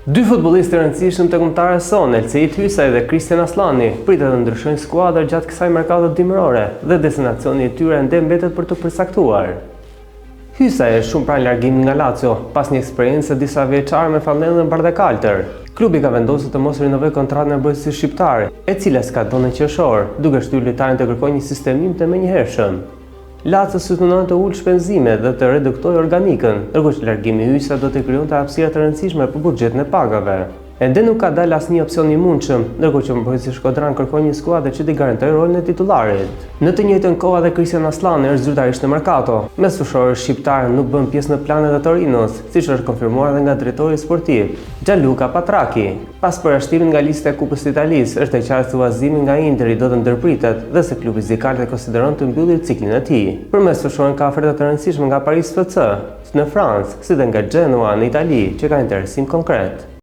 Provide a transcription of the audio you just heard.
Dy futbollistë të rëndësishëm të kombëtarës sonë, Elçeit Hysaj dhe Kristian Aslani, pritet të ndryshojnë skuadër gjatë kësaj merkato dimërore dhe destinacioni i tyre ende mbetet për të përcaktuar. Hysaj është shumë pranë largimit nga Lazio, pas një eksperiencë disa vjeçare me Flamellën Bardakalltër. Klubi ka vendosur të mos rinovojë kontratën e brojtësit shqiptar, e cila skadon në qershor, duke shtyrë lojtarin të kërkojë një sistemim të menjëhershëm. Lazio synon të ulë shpenzimet dhe të reduktojë organikën, ndërkohë që largimi i Hysaj do të krijonte hapësira të rëndësishme për buxhetin e pagave. Ende nuk ka dalë asnjë opsion i mundshëm, ndërkohë që mbrojtësi Shkodran kërkon një skuadër që t'i garantojë rolin e titularit. Në të njëjtën kohë edhe Kristian Aslani është zyrtarisht në merkato. Mes fushorëve shqiptarë nuk bën pjesë në planet e Torinos, siç është konfirmuar edhe nga drejtori sportiv, Gianluca Patraki. Pas përjashtimit nga lista e Kupës së Italisë, është e qartë se udhëzimi nga Interi do të ndërpritet dhe se klubi zikalt e konsideron të mbyllë ciklin e tij. Përmes fushorëve ka oferta të rëndësishme nga Paris FC në Francë, si dhe nga Genoa në Itali, që ka interesim konkret.